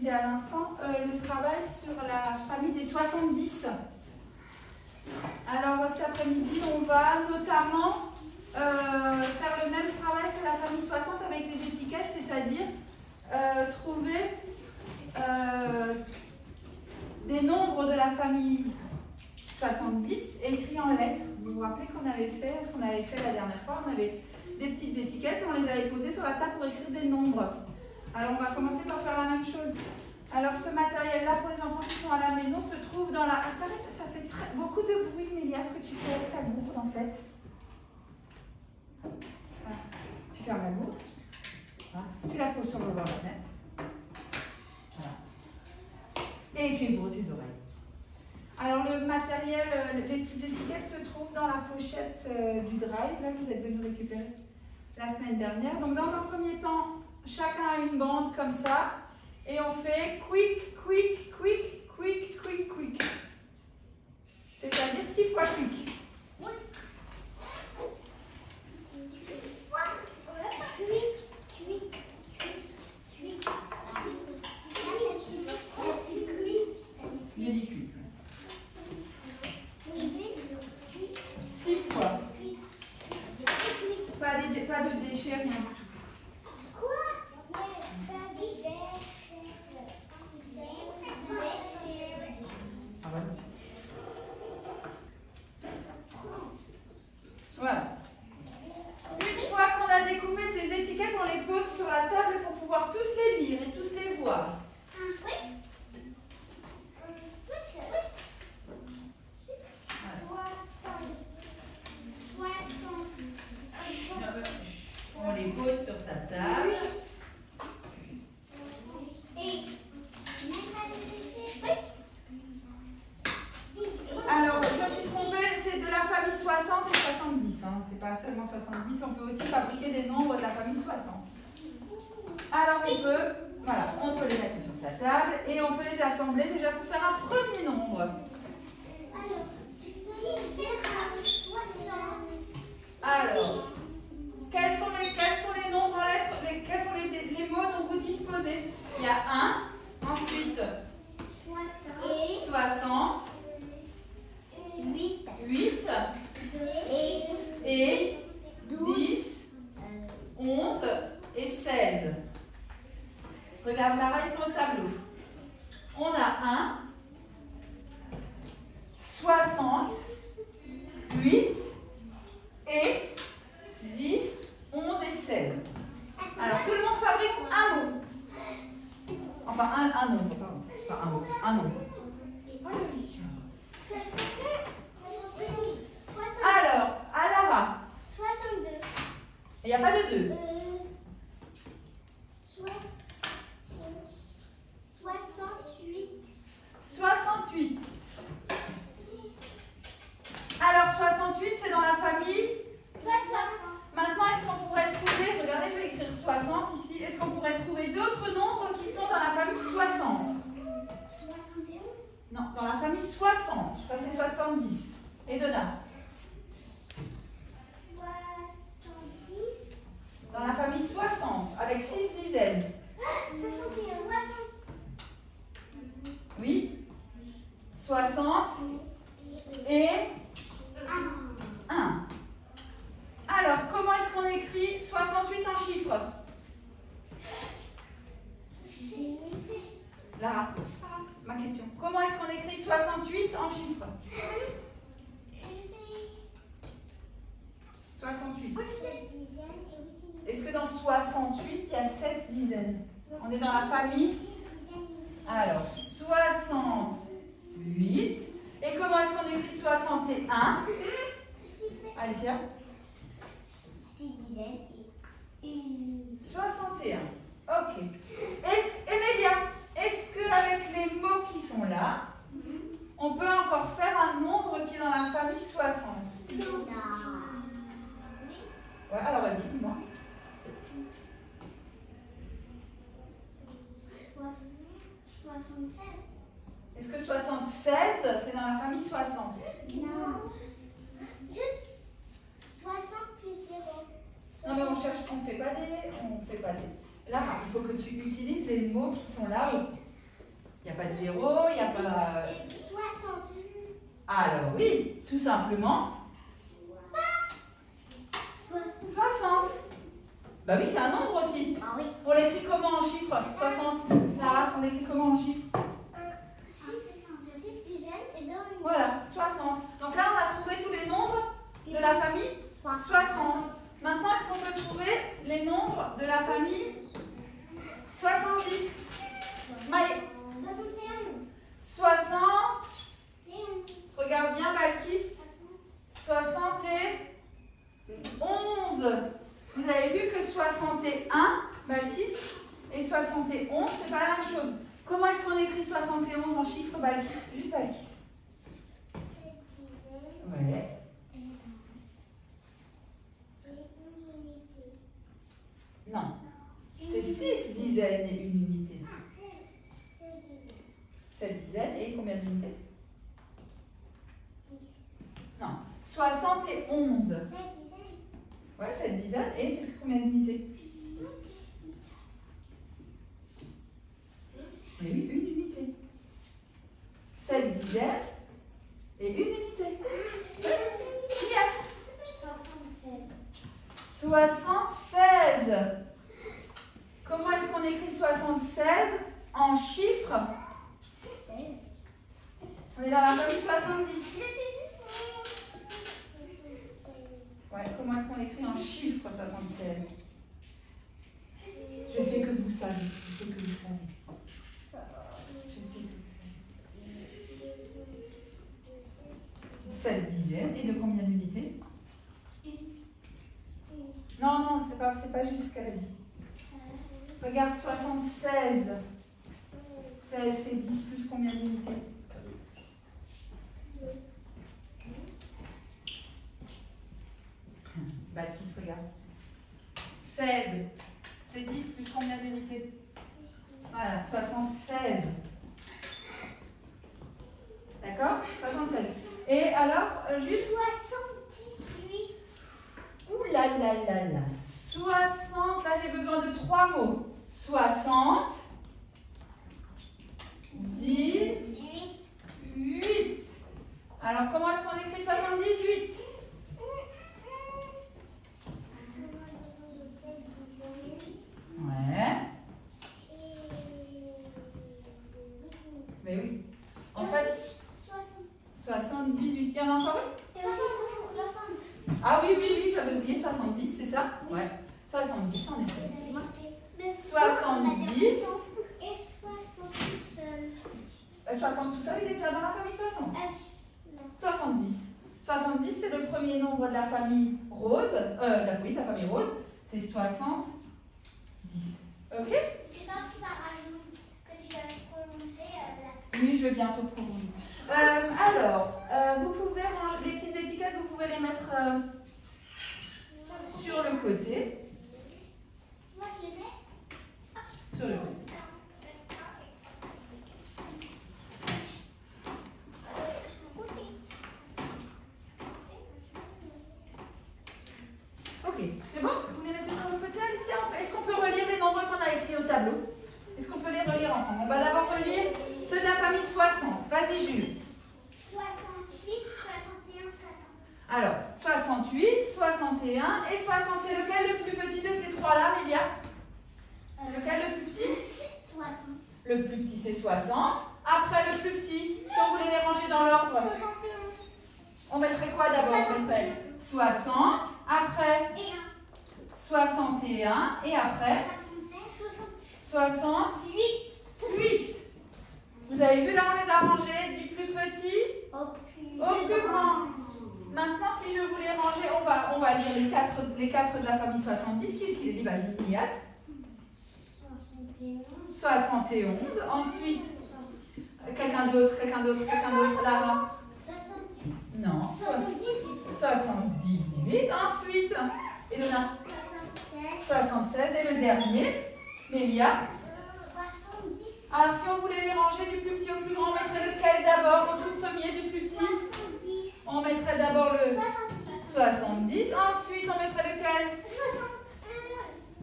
visité à l'instant, le travail sur la famille des 70. Alors cet après-midi, on va notamment faire le même travail que la famille 60 avec les étiquettes, c'est-à-dire trouver des nombres de la famille 70 écrits en lettres. Vous vous rappelez qu'on avait fait la dernière fois, on avait des petites étiquettes et on les avait posées sur la table pour écrire des nombres. Alors on va commencer par faire la même chose. Alors ce matériel-là pour les enfants qui sont à la maison se trouve dans la... Attends, ça fait beaucoup de bruit, Mélia, ce que tu fais avec ta gourde en fait. Voilà. Tu fermes la gourde. Voilà. Tu la poses sur le bord de la fenêtre. Voilà. Et tu ouvres tes oreilles. Alors le matériel, les petites étiquettes se trouvent dans la pochette du drive, là que vous êtes venu récupérer la semaine dernière. Donc dans un premier temps, chacun a une bande comme ça et on fait quick, quick, quick, quick, quick, quick. C'est-à-dire 6 fois quick. J'ai dit quick. 6 fois. Pas de déchets, rien du tout. Voilà. Une fois qu'on a découpé ces étiquettes, on les pose sur la table pour pouvoir tous les lire et tous les voir. On les pose sur sa table. Alors, je me suis trompée, c'est de la famille 60 et 70. Hein. C'est pas seulement 70, on peut aussi fabriquer des nombres de la famille 60. Alors, on peut les mettre sur sa table et on peut les assembler déjà pour faire un premier nombre. Alors, quels sont les nombres en lettres, quels sont les mots dont vous disposez? Il y a 1, ensuite 60, 8 et 10, 11 et 16. Regarde Lara, ils sont au tableau. On a 1, 60, 8 et 10, 11 et 16. Alors, tout le monde fabrique un mot. Enfin, un nombre, pardon. Enfin, un mot, un nombre. Alors, à Lara. 62. Il n'y a pas de 2. 68. 68. Alors, 68, c'est dans la famille 60. Maintenant, est-ce qu'on pourrait trouver, regardez, je vais écrire 60 ici, est-ce qu'on pourrait trouver d'autres nombres qui sont dans la famille 60? 71. Non, dans la famille 60, ça c'est 70. Et Donna? 70. Dans la famille 60, avec 6 dizaines. 61. Oui? 60 et 1. Alors, comment est-ce qu'on écrit 68 en chiffres? Lara, ma question. Comment est-ce qu'on écrit 68 en chiffres? 68. Est-ce que dans 68, il y a 7 dizaines? On est dans la famille? Alors, 68. Et comment est-ce qu'on écrit 61? Alicia? 6 dizaines et une. 61. Ok. Emilia, est-ce qu'avec les mots qui sont là, on peut encore faire un nombre qui est dans la famille 60? Non. Ouais, alors vas-y, dis-moi. 76. Est-ce que 76, c'est dans la famille 60? Non. Juste 60 plus 0. Non, mais on fait pas des. Là, il faut que tu utilises les mots qui sont là-haut. Il n'y a pas de 0, il n'y a pas... 60. Alors oui, tout simplement. 60. Bah oui, c'est un nombre aussi. Ah oui. On l'écrit comment en chiffres? 60. Lara, on l'écrit comment en chiffres? 6 dizaines et 0. Voilà, 60. Donc là, on a trouvé tous les nombres de la famille 60. Maintenant, est-ce qu'on peut trouver les nombres de la famille 70? Maï. 60. Regarde bien, Balkis. 71. Vous avez vu que 61, Balkis, et 71, c'est pas la même chose. Comment est-ce qu'on écrit 71 en chiffres, Balkis? Juste Balkis. Ouais. Non. C'est 6 dizaines et une unité. 7 dizaines et combien d'unités? Non. 71. Ouais, 7 dizaines et combien d'unités? Oui, une unité. 7 dizaines et une unité. Qui a? 76. Comment est-ce qu'on écrit 76 en chiffres? On est dans la famille 70. Ouais, comment est-ce qu'on écrit en chiffres 76? Je sais que vous savez. Je sais que vous savez. Je sais que vous savez. 7 dizaines. Et de combien d'unités? Non, non, c'est pas juste ce qu'elle a dit. Regarde, 76. 16, c'est 10 plus combien d'unités? Balkis, regarde. 16, c'est 10 plus combien d'unités? Voilà, 76. D'accord? 76. Et alors, juste... 78. Ouh là là là là. 60, là j'ai besoin de 3 mots. 60, 10, 8. Alors, comment est-ce qu'on écrit 78? Ouais. Mais oui. En fait, 78. Il y en a encore une? Ah oui, oui, oui, j'avais oublié 70, c'est ça? Ouais. 70 en effet. 70. Et 60 tout seul. 60 tout seul, il est déjà dans la famille 60. 70. 70, c'est le premier nombre de la famille rose. Oui, de la famille rose. C'est 70. Ok? C'est quand tu vas rajouter, que tu vas prolonger la... Oui, je vais bientôt prolonger. Alors, vous pouvez ranger les petites étiquettes, vous pouvez les mettre sur le côté. Moi, je les mets Sur le côté. Ok, c'est bon? Vous les mettez sur le côté, Alicia? Est-ce qu'on peut relire les nombres qu'on a écrits au tableau? Est-ce qu'on peut les relire ensemble? On va d'abord relire ceux de la famille 60. Vas-y, Jules. 68, 61, 60. Alors, 68, 61 et 60. C'est lequel le plus petit de ces trois-là, Mélia? Lequel le plus petit? 60. Le plus petit, c'est 60. Après, le plus petit, si on voulait les ranger dans l'ordre, on mettrait quoi d'abord? On mettrait 60, après 61 et après 68. Vous avez vu là, on les a rangés du plus petit au plus grand. Maintenant, si je voulais ranger, on va lire les quatre de la famille 70. Qu'est-ce qu'il est dit? Vas-y, Liat. 71. Ensuite, quelqu'un d'autre, Lara. 68. Non. 78. 78. Ensuite, Elona. 76. 76. Et le dernier, Mélia. 70. Alors, si on voulait les ranger du plus petit au plus grand, on mettrait lequel d'abord? Au tout premier du plus petit? 70. On mettrait d'abord le 70. 70. Ensuite, on mettrait lequel? 71.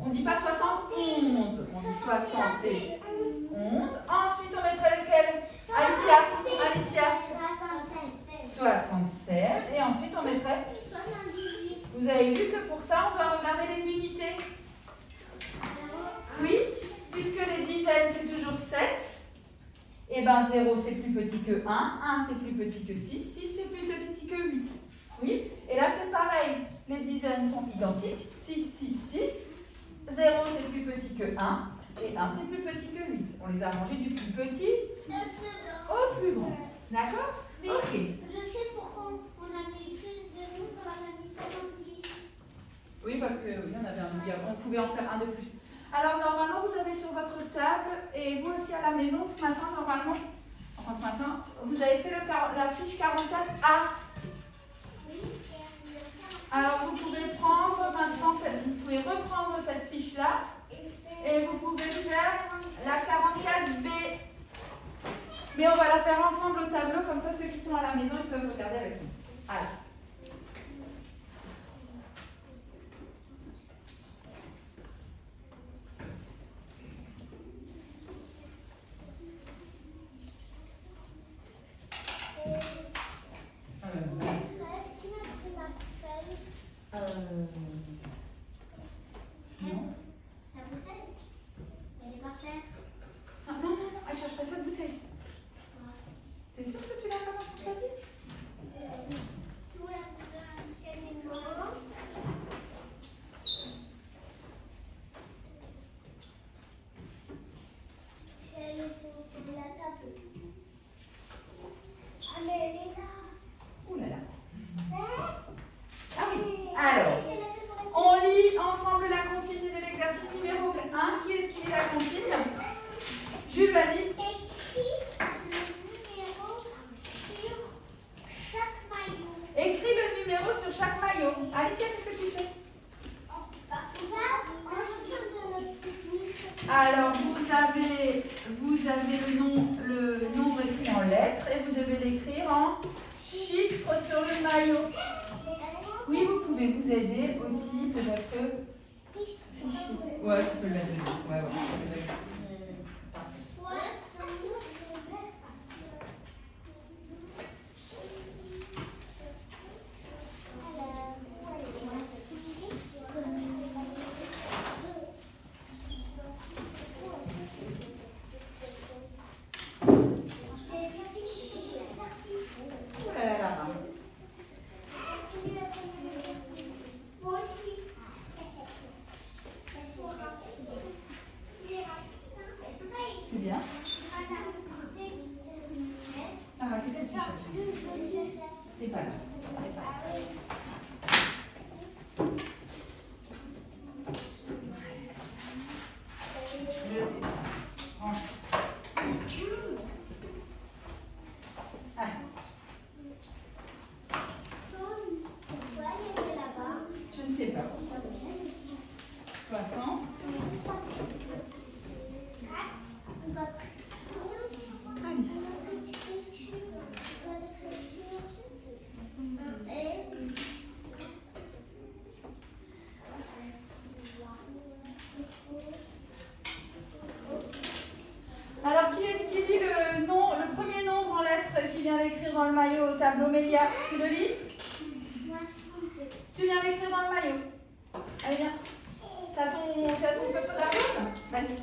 On dit pas 71. On dit 71. 11. Ensuite, on mettrait lequel? Alicia. 76. Et ensuite, on mettrait? 78. Vous avez vu que pour ça, on doit regarder les unités. Oui, puisque les dizaines, c'est toujours 7. Et bien 0, c'est plus petit que 1. 1, c'est plus petit que 6. 6, c'est plus petit que 8. Oui, et là, c'est pareil. Les dizaines sont identiques. 6, 6, 6. 0, c'est plus petit que 1. Et 1, c'est plus petit que 8. On les a rangés du plus petit au plus grand. D'accord? Mais ok. je sais pourquoi on a mis plus de nous quand on a mis 70. Oui, parce que oui, on avait un diagramme. On pouvait en faire un de plus. Alors, normalement, vous avez sur votre table, et vous aussi à la maison, ce matin, normalement, enfin ce matin, vous avez fait la fiche 44A. Alors, vous pouvez prendre maintenant, vous pouvez reprendre cette fiche-là, et vous pouvez faire la 44B. Mais on va la faire ensemble au tableau, comme ça, ceux qui sont à la maison, ils peuvent regarder avec nous. Alors. Non. La bouteille, elle est par terre. Non, elle cherche pas sa bouteille. T'es sûre que tu l'as pas dans ton casier? Ouh là là. Ah oui, alors, on lit ensemble la consigne de l'exercice numéro 1. Qui est-ce qui lit la consigne? Jules, vas-y. Écris le numéro sur chaque maillot. Alicia, qu'est-ce que tu fais? Alors, vous avez le nombre écrit en lettres et vous devez l'écrire en chiffres sur le maillot. Oui, vous pouvez vous aider aussi de votre fichier. Ouais, tu peux le mettre dedans. Ouais, tu peux le mettre. C'est bien. Ah, qu'est-ce que tu cherches? C'est pas là. C'est pas là. Je sais. Range. Allez. Je ne sais pas. 60. Alors, qui est-ce qui lit le premier nombre en lettres qui vient d'écrire dans le maillot au tableau? Mélia, tu le lis? Tu viens d'écrire dans le maillot. Allez, viens. T'as ton feutre d'argent? Vas-y.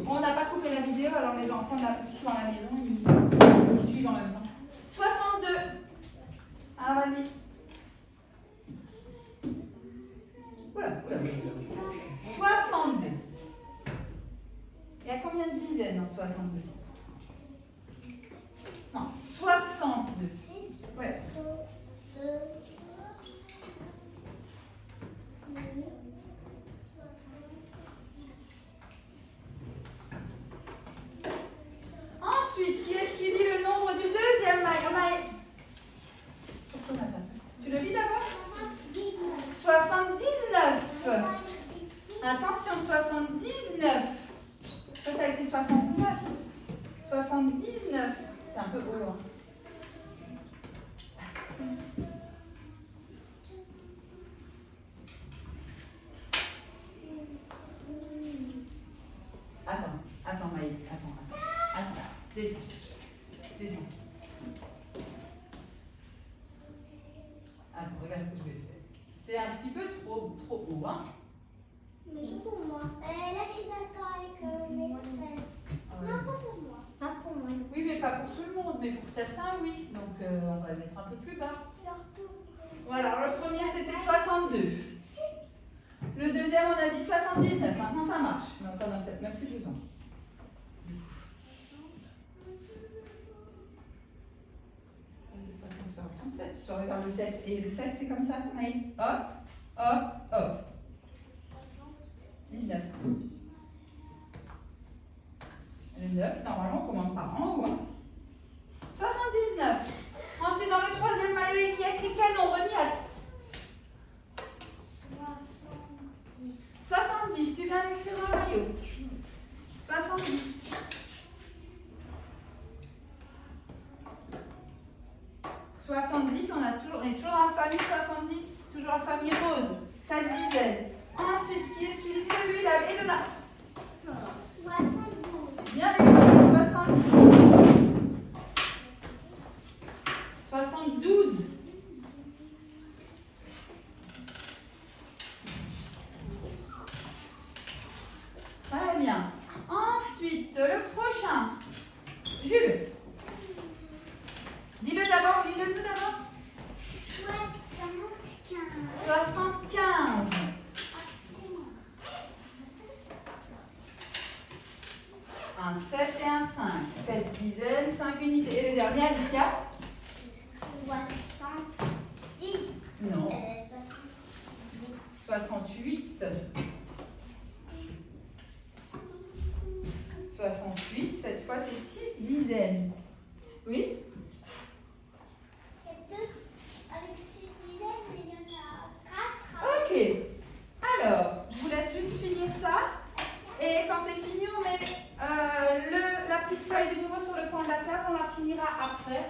On n'a pas coupé la vidéo, alors les enfants qui sont à la maison, ils suivent en même temps. 62. Ah, vas-y. Oula. 62. Il y a combien de dizaines en 62? Non, 62. Ouais. Ensuite, qui est-ce qui lit le nombre du deuxième maillot? Tu le lis d'abord? 79. Attention, 79. Toi, tu as écrit 69. 79. C'est un peu haut. Hein. Attends, Maï, attends. Descends. Descends. Attends, regarde ce que je vais faire. C'est un petit peu trop haut, hein? Mais pour moi. Là, je suis d'accord avec maîtresse. Ah ouais. Non, pas pour moi. Pas pour moi. Oui, mais pas pour tout le monde, mais pour certains, oui. Donc, on va le mettre un peu plus bas. Surtout. Voilà, alors le premier, c'était 62. Le deuxième, on a dit 79. Maintenant, ça marche. Donc, on a peut-être même plus besoin. Si on regarde le 7, et le 7 c'est comme ça, Maï. Hop, hop, hop. 19. Le 9, normalement on commence par en haut. Hein. 79. Ensuite dans le troisième maillot, il y a écrit quel nombre, Nihat? 70, tu viens d'écrire un maillot. 70. 70, on est toujours dans la famille 70, toujours la famille rose, ça dizaine. Ensuite, qui est-ce qu'il est celui-là? Elena. 72. Bien écrit, 72. 72. Très bien. Ensuite, le prochain. Jules. Dis-le d'abord, dis-le nous d'abord. 75. 75. Un 7 et un 5. 7 dizaines, 5 unités. Et le dernier, Alicia? 70. Non. 70. 68. 68. Cette fois, c'est 6 dizaines. Oui? Avec 6 dizaines, mais il y en a 4. Ok. Alors, je vous laisse juste finir ça. Et quand c'est fini, on met la petite feuille de nouveau sur le coin de la table. On la finira après.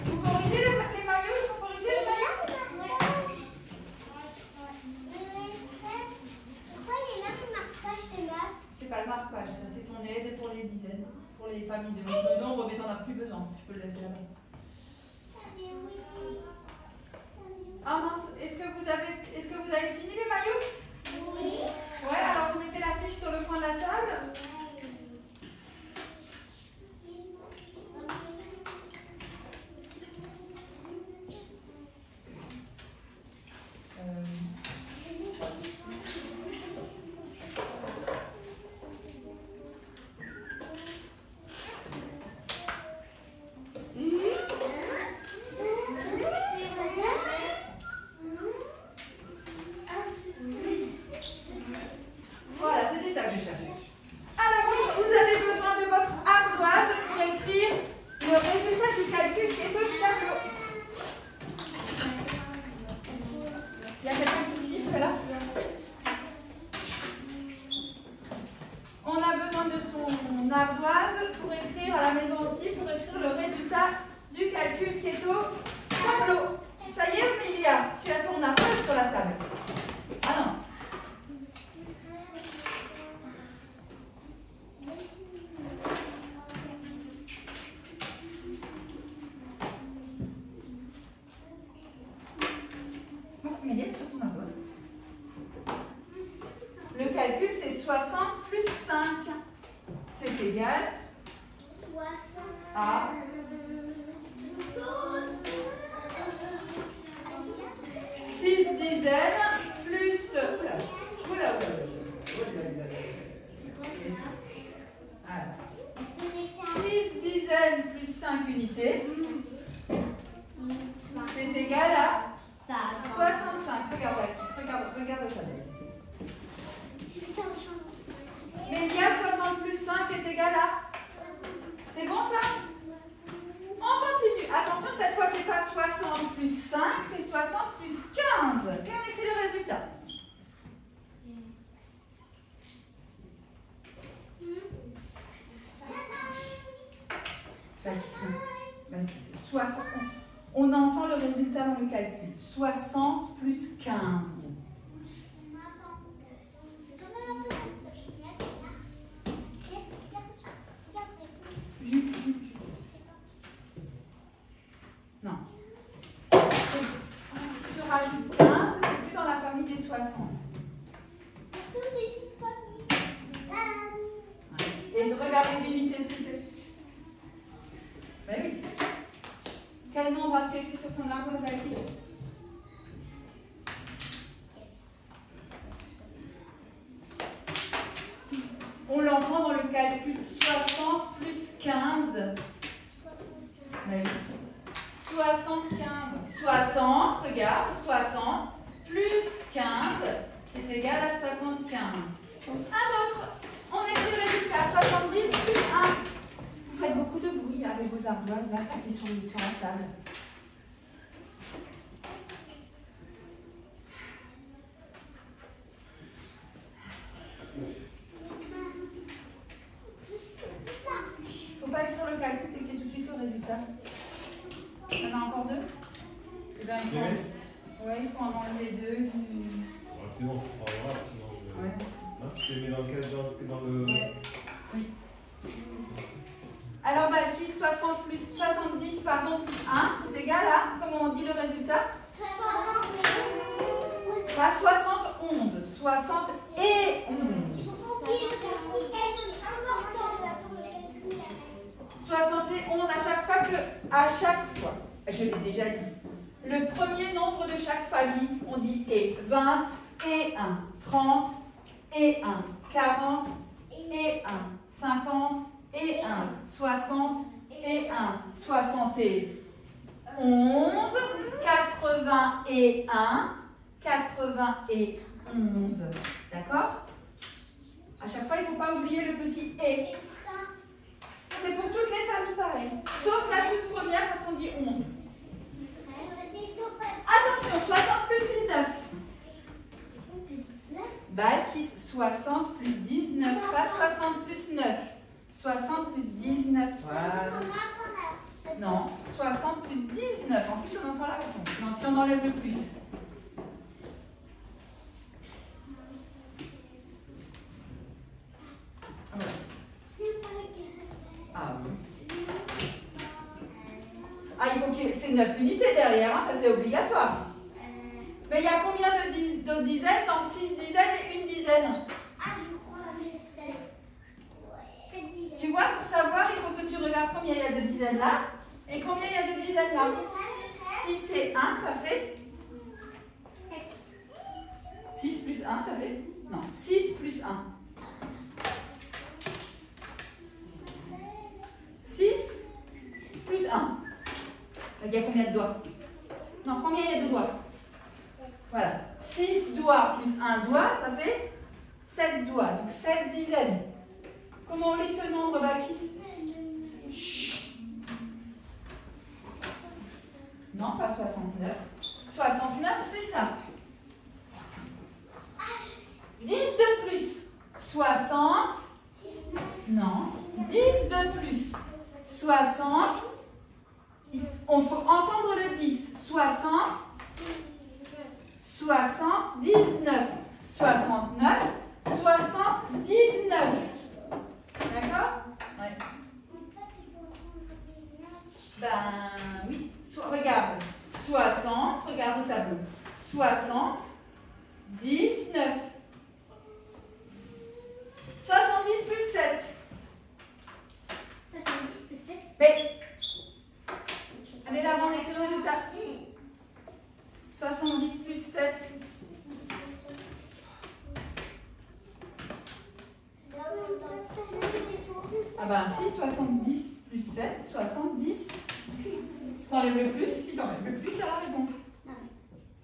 Vous corrigez les maillots? Ils sont corrigés les maillots? Pourquoi il est là le marquage de maths? C'est pas le marquage, ça c'est ton aide pour les dizaines. Pour les familles de nombres, mais t'en as plus besoin. Tu peux le laisser là-bas. Ah mince, est-ce que vous avez fini les maillots? Oui. Ouais, alors vous mettez la fiche sur le coin de la table. Voilà, c'était ça que je cherchais. Alors, vous avez besoin de votre ardoise pour écrire le résultat du calcul qui est au tableau. Il y a quelqu'un qui siffle là? On a besoin de son ardoise pour écrire à la maison aussi, pour écrire le résultat du calcul qui est au tableau. Ça y est, Omélia, tu as ton ardoise sur la table. Ah non. Mais laisse sur ton ardoise. Le calcul, c'est 60 plus 5. C'est égal 65. à 6 dizaines plus... Oula. Alors, 6 dizaines plus 5 unités, c'est égal à 65. Regarde Alice, regarde ça. Mais il y a 60 plus 5 est égal à... C'est bon ça? On continue. Attention, cette fois, c'est pas 60 plus 5, c'est 60 plus 15. Et on écrit le résultat. Ça, résultat dans le calcul. 60 plus 15. Non. Si tu rajoutes 15, c'est plus dans la famille des 60. Et regarde les unités, ce que c'est. Ben oui. Quel nombre as-tu écrit sur ton arbre, Valkyrie? On l'entend dans le calcul. 60 plus 15. Ben oui. 75. 60, regarde, 60 plus 15, c'est égal à 75. Un autre, on écrit le résultat, 70 plus 1. Vous faites beaucoup de bruit avec vos ardoises, là, tapez sur la table. Faut pas écrire le calcul, t'écris tout de suite le résultat. Il y en a encore deux? Eh ben, il faut en enlever deux. Sinon, c'est pas grave, sinon je vais. Ouais. Hein, tu les mets dans le. Ouais. Oui. Alors, Balki, 60 plus 70, pardon, plus 1, c'est égal à, comment on dit le résultat? Pas 71, 60 et 11. 71 à chaque fois, je l'ai déjà dit, le premier nombre de chaque famille, on dit et 20 et 1, 30 et 1, 40 et 1, 50 et 1, 60 et 1, 71, 81, 91. D'accord? À chaque fois, il ne faut pas oublier le petit et. C'est pour toutes les familles pareil. Sauf la toute première parce qu'on dit 11. Attention, 60 plus 19. Balkis, 60 plus 19, pas 60 plus 9. 60 plus 19. Voilà. Non, 60 plus 19. En plus, on entend la réponse. Non, si on enlève le plus. Ah oui. Ah, il faut que c'est 9 unités derrière, hein, ça c'est obligatoire. Mais il y a combien de dizaines dans 6 dizaines et une dizaine? Ah, je crois que c'est 7 dizaines. Tu vois, pour savoir, il faut que tu regardes combien il y a de dizaines là et combien il y a de dizaines là. 6 et 1, ça fait 6 plus 1, ça fait non, 6 plus 1. 6 plus 1. Il y a combien de doigts? Non, combien il y a de doigts? Voilà. 6 doigts plus 1 doigt, ça fait 7 doigts. Donc 7 dizaines. Comment on lit ce nombre, Balkis? Non, pas 69. 69, c'est ça. 10 de plus. 60. Non. 10 de plus. 60. On faut entendre le 10. 60. 79. 69. 79. D'accord? Ouais. Ben oui. Regarde. 60. Regarde au tableau. 60. 19. 70 plus 7. 70 plus 7. Mais. Allez là, on écrit le résultat. 70 plus 7. Ah ben si, 70 plus 7, 70. T'enlèves le plus, si t'enlèves le plus, c'est la réponse.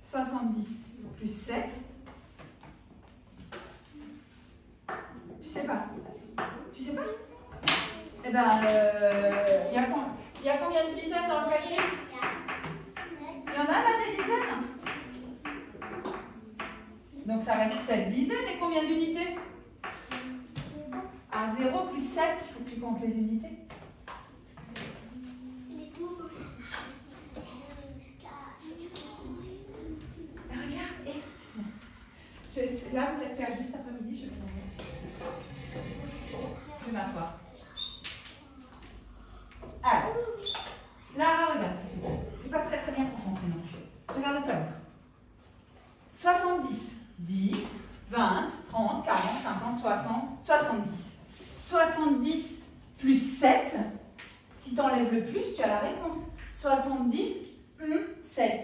70 plus 7. Tu sais pas? Tu sais pas? Eh ben, il y a combien de dizaines dans le calcul? Il y en a là des dizaines? Donc ça reste 7 dizaines et combien d'unités? À 0 plus 7, il faut que tu comptes les unités. Les doubles. 2, 4, là, vous êtes perdu cet après-midi, je vais Je vais m'asseoir. Alors, Lara, regarde. Je n'ai pas très bien concentré non plus. Regarde le tableau. 70, 10, 20, 30, 40, 50, 60, 70. 70 plus 7, si tu enlèves le plus, tu as la réponse. 70, 7.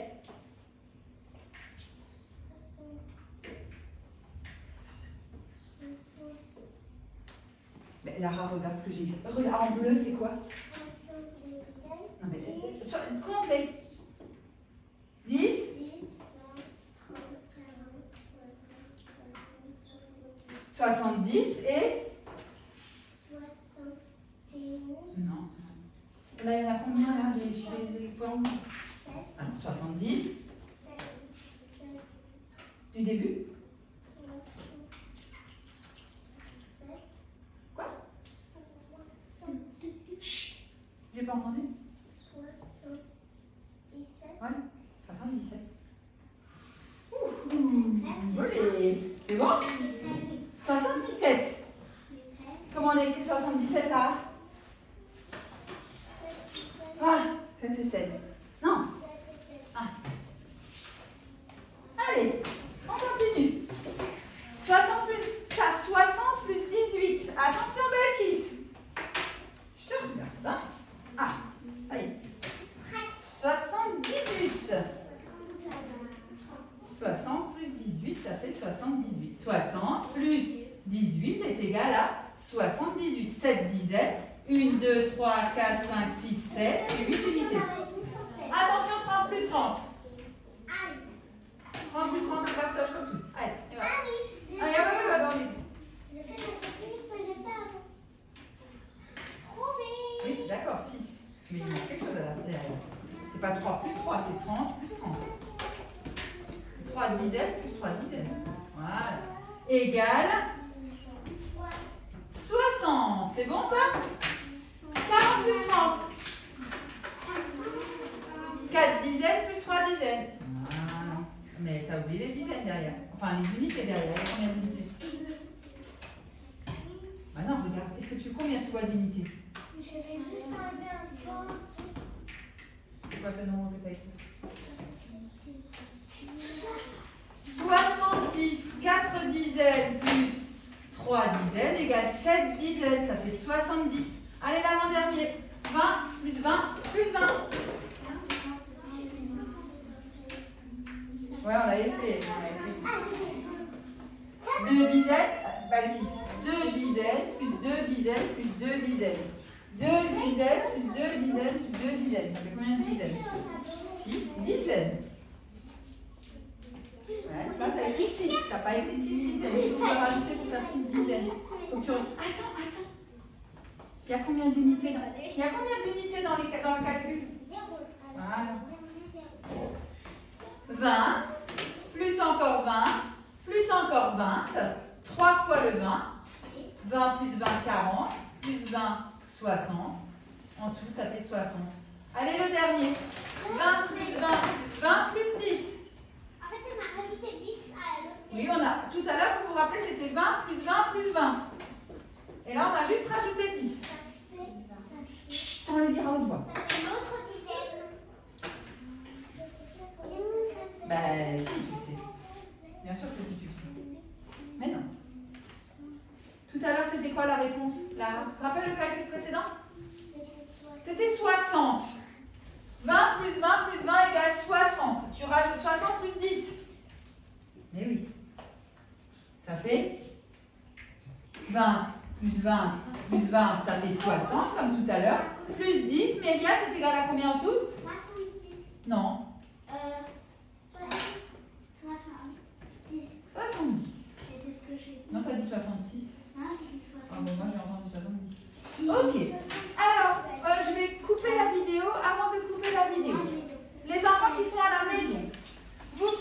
Mais Lara, regarde ce que j'ai dit. Regarde, en bleu, c'est quoi? Non, mais compte-les. 10, 70 et 71. Non. Là, il y en a combien là, des points? Alors, 70. Du début? Quoi? Chut. J'ai pas entendu? 77. Ouais, 77. Ouh, c'est bon? 77. Comment on a écrit 77 là? Ah, 7 et 7. Non. Ah. Allez, on continue. 60 plus 18. Attention, Belkis. Je te regarde. Hein? Ah, ça y est. 78. 60 plus 18, ça fait 78. 60 plus 18 est égal à 78. 7 dizaines. 1, 2, 3, 4, 5, 6, 7 et 8 unités. Attention, 30 plus 30. 30 plus 30, c'est fastoche comme tout. Allez, et voilà. Allez, allez. Je fais la technique que j'ai fait avant. Trouvé. Oui, d'accord, 6. Mais il y a quelque chose à la terre. C'est pas 3 plus 3, c'est 30 plus 30. 3 dizaines plus 3 dizaines. Voilà. Égale 60. C'est bon ça? 40 plus 30. 4 dizaines plus 3 dizaines. Ah, mais t'as oublié les dizaines derrière. Enfin, les unités derrière. Il y a combien d'unités? Ah non, regarde. Est-ce que combien tu vois d'unités? Je vais juste enlever un temps. C'est quoi ce nombre que tu as écrit? 70, 4 dizaines plus 3 dizaines égale 7 dizaines. Ça fait 70. Allez, l'avant-dernier. 20 plus 20 plus 20. Ouais, on l'avait fait. 2 dizaines, Balkis. 2 dizaines plus 2 dizaines plus 2 dizaines. 2 dizaines plus 2 dizaines plus 2 dizaines. Ça fait combien de dizaines? 6 dizaines. Ouais, là, tu as écrit 6. Tu n'as pas écrit 6 dizaines. Qu'est-ce qu'on va rajouter pour faire 6 dizaines? Donc, tu... Attends. Il y a combien d'unités dans le calcul? Voilà. 20, plus encore 20, plus encore 20, 3 fois le 20, 20 plus 20, 40, plus 20, 60, en tout ça fait 60. Allez le dernier, 20 plus 20 plus 20 plus 10. En fait, on a rajouté 10 à l'autre. Oui, tout à l'heure, vous vous rappelez, c'était 20 plus 20 plus 20. Et là, on a juste rajouté 10. On le dira à haute voix. Ça fait l'autre dizaine. Ben, si, tu sais. Bien sûr que si, tu sais. Mais non. Tout à l'heure, c'était quoi la réponse? Tu te rappelles le calcul précédent? C'était 60. 20 plus 20 plus 20 égale 60. Tu rajoutes 60 plus 10. Mais oui. Ça fait 20 plus 20 plus 20, ça fait 60 comme tout à l'heure. Plus 10, Mélia, c'est égal à combien en tout? 66. Non. 70. 70. Et c'est ce que j'ai dit. Non, tu as dit 66. Non, j'ai dit 70. Ah bon, moi j'ai entendu 70. Ok. Alors, je vais couper la vidéo. Avant de couper la vidéo, les enfants qui sont à la maison, vous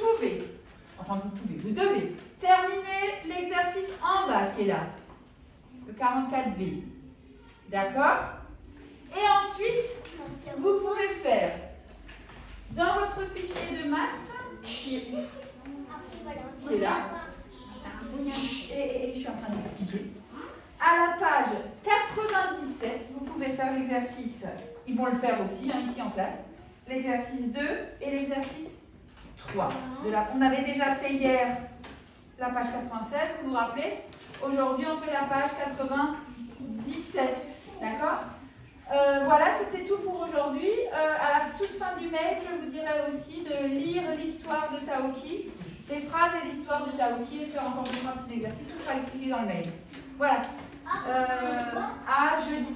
devez terminer l'exercice en bas qui est là, le 44B. D'accord? Et ensuite, vous pouvez faire dans votre fichier de maths, qui est là, Et je suis en train d'expliquer. À la page 97, vous pouvez faire l'exercice, ils vont le faire aussi, hein, ici en classe, l'exercice 2 et l'exercice 3. On avait déjà fait hier la page 96, vous vous rappelez? Aujourd'hui, on fait la page 97, d'accord? Voilà, c'était tout pour aujourd'hui. À la toute fin du mail, je vous dirai aussi de lire l'histoire de Taoki, les phrases et l'histoire de Taoki, et faire encore deux petits exercices. Tout sera expliqué dans le mail. Voilà. À jeudi.